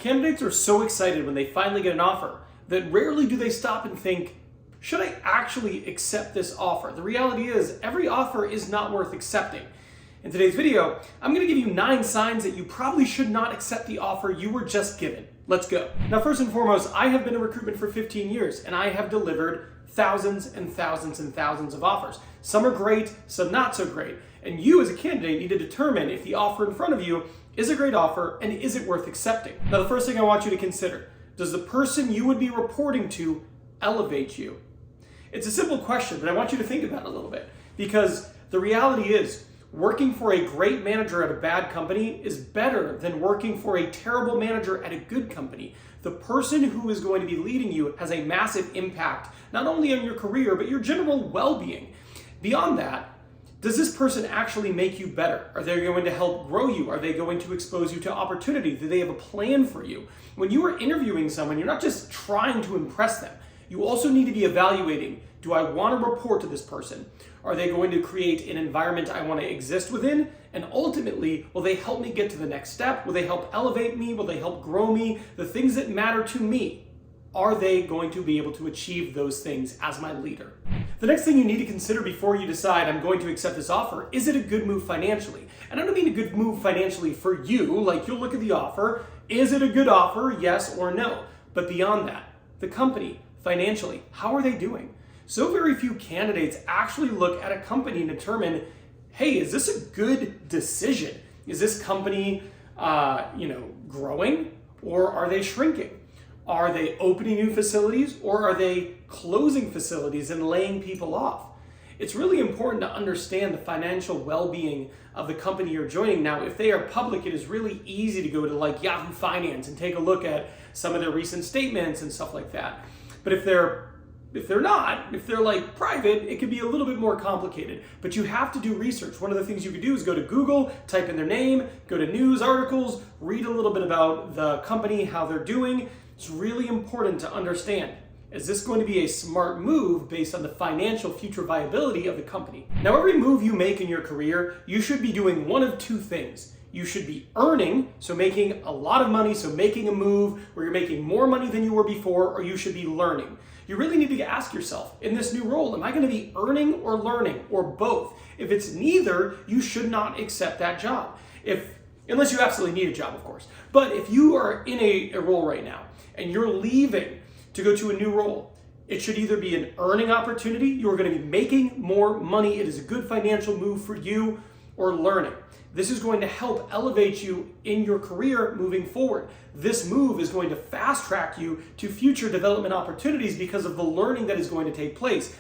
Candidates are so excited when they finally get an offer that rarely do they stop and think, should I actually accept this offer? The reality is every offer is not worth accepting. In today's video, I'm going to give you 9 signs that you probably should not accept the offer you were just given. Let's go. Now, first and foremost, I have been in recruitment for 15 years and I have delivered thousands and thousands and thousands of offers. Some are great, some not so great. And you as a candidate need to determine if the offer in front of you is a great offer and is it worth accepting. Now, the first thing I want you to consider, does the person you would be reporting to elevate you? It's a simple question, but I want you to think about it a little bit, because the reality is working for a great manager at a bad company is better than working for a terrible manager at a good company. The person who is going to be leading you has a massive impact, not only on your career, but your general well-being. Beyond that, does this person actually make you better? Are they going to help grow you? Are they going to expose you to opportunity? Do they have a plan for you? When you are interviewing someone, you're not just trying to impress them. You also need to be evaluating, do I want to report to this person? Are they going to create an environment I want to exist within? And ultimately, will they help me get to the next step? Will they help elevate me? Will they help grow me? The things that matter to me, are they going to be able to achieve those things as my leader? The next thing you need to consider before you decide I'm going to accept this offer, is it a good move financially? And I don't mean a good move financially for you, like you'll look at the offer, is it a good offer, yes or no? But beyond that, the company, financially, how are they doing? So very few candidates actually look at a company and determine, hey, is this a good decision? Is this company, growing, or are they shrinking? Are they opening new facilities, or are they closing facilities and laying people off? It's really important to understand the financial well-being of the company you're joining. Now, if they are public, it is really easy to go to like Yahoo Finance and take a look at some of their recent statements and stuff like that. But if they're like private, it could be a little bit more complicated. But you have to do research. One of the things you could do is go to Google, type in their name, go to news articles, read a little bit about the company, how they're doing. It's really important to understand, is this going to be a smart move based on the financial future viability of the company? Now, every move you make in your career, you should be doing one of 2 things. You should be earning, so making a lot of money, so making a move where you're making more money than you were before, or you should be learning. You really need to ask yourself, in this new role, am I going to be earning or learning, or both? If it's neither, you should not accept that job. Unless you absolutely need a job, of course. But if you are in a role right now, and you're leaving to go to a new role, it should either be an earning opportunity, you're going to be making more money, it is a good financial move for you, or learning. This is going to help elevate you in your career moving forward. This move is going to fast track you to future development opportunities because of the learning that is going to take place.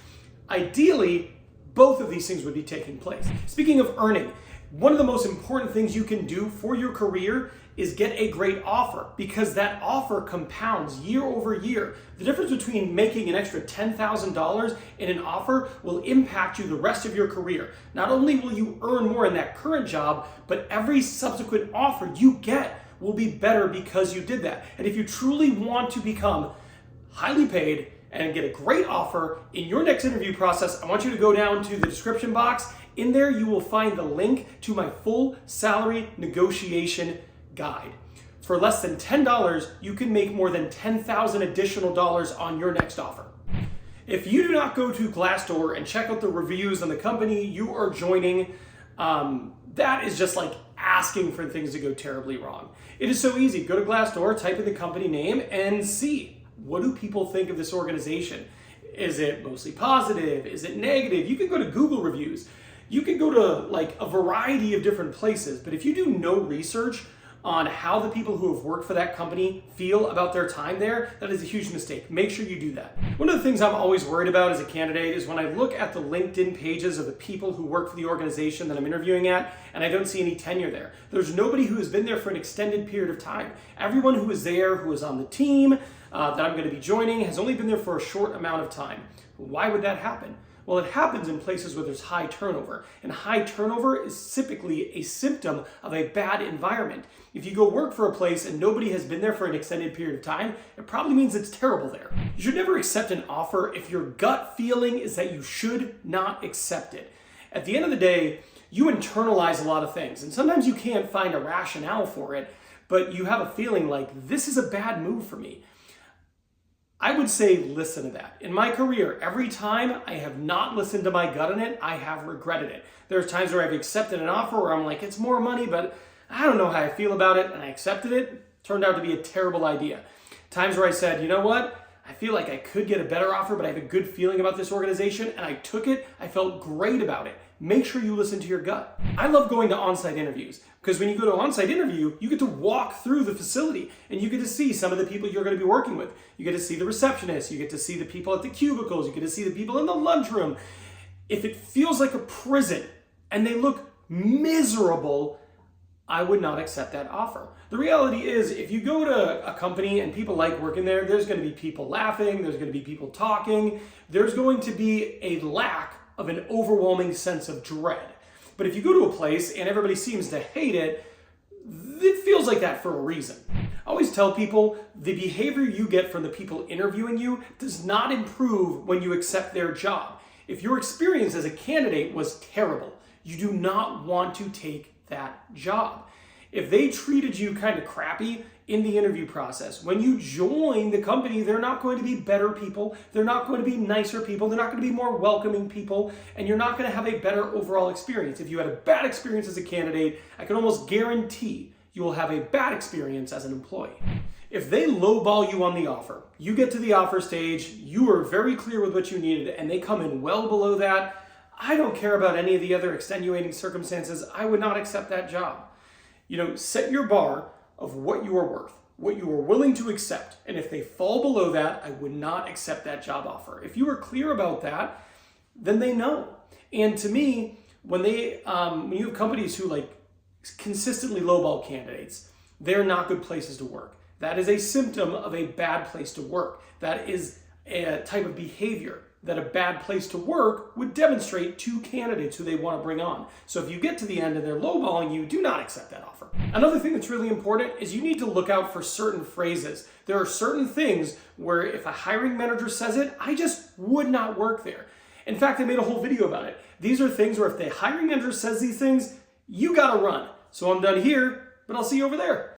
Ideally, both of these things would be taking place. Speaking of earning, one of the most important things you can do for your career is get a great offer, because that offer compounds year over year. The difference between making an extra $10,000 in an offer will impact you the rest of your career. Not only will you earn more in that current job, but every subsequent offer you get will be better because you did that. And if you truly want to become highly paid and get a great offer in your next interview process, I want you to go down to the description box. In there, you will find the link to my full salary negotiation guide. For less than $10, you can make more than $10,000 additional dollars on your next offer. If you do not go to Glassdoor and check out the reviews on the company you are joining, that is just like asking for things to go terribly wrong. It is so easy. Go to Glassdoor, type in the company name, and see, what do people think of this organization? Is it mostly positive? Is it negative? You can go to Google reviews. You can go to like a variety of different places, but if you do no research on how the people who have worked for that company feel about their time there, that is a huge mistake. Make sure you do that. One of the things I'm always worried about as a candidate is when I look at the LinkedIn pages of the people who work for the organization that I'm interviewing at, and I don't see any tenure there. There's nobody who has been there for an extended period of time. Everyone who is there, who is on the team that I'm going to be joining, has only been there for a short amount of time. Why would that happen? Well, it happens in places where there's high turnover, and high turnover is typically a symptom of a bad environment. If you go work for a place and nobody has been there for an extended period of time, it probably means it's terrible there. You should never accept an offer if your gut feeling is that you should not accept it. At the end of the day, you internalize a lot of things, and sometimes you can't find a rationale for it, but you have a feeling like this is a bad move for me, I would say listen to that. In my career, every time I have not listened to my gut on it, I have regretted it. There's times where I've accepted an offer where I'm like, it's more money, but I don't know how I feel about it, and I accepted it. Turned out to be a terrible idea. Times where I said, you know what? I feel like I could get a better offer, but I have a good feeling about this organization, and I took it. I felt great about it. Make sure you listen to your gut. I love going to on-site interviews because when you go to an on-site interview, you get to walk through the facility and you get to see some of the people you're going to be working with. You get to see the receptionist, you get to see the people at the cubicles, you get to see the people in the lunchroom. If it feels like a prison and they look miserable, I would not accept that offer. The reality is, if you go to a company and people like working there, there's going to be people laughing, there's going to be people talking, there's going to be a lack of an overwhelming sense of dread. But if you go to a place and everybody seems to hate it, it feels like that for a reason. I always tell people the behavior you get from the people interviewing you does not improve when you accept their job. If your experience as a candidate was terrible, you do not want to take that job. If they treated you kind of crappy in the interview process, when you join the company, they're not going to be better people, they're not going to be nicer people, they're not going to be more welcoming people, and you're not going to have a better overall experience. If you had a bad experience as a candidate, I can almost guarantee you will have a bad experience as an employee. If they lowball you on the offer, you get to the offer stage, you were very clear with what you needed, and they come in well below that, I don't care about any of the other extenuating circumstances. I would not accept that job. Set your bar of what you are worth, what you are willing to accept. And if they fall below that, I would not accept that job offer. If you are clear about that, then they know. And to me, when you have companies who consistently lowball candidates, they're not good places to work. That is a symptom of a bad place to work. That is a type of behavior that a bad place to work would demonstrate to candidates who they want to bring on. So if you get to the end and they're lowballing you, do not accept that offer. Another thing that's really important is you need to look out for certain phrases. There are certain things where if a hiring manager says it, I just would not work there. In fact, I made a whole video about it. These are things where if the hiring manager says these things, you gotta run. So I'm done here, but I'll see you over there.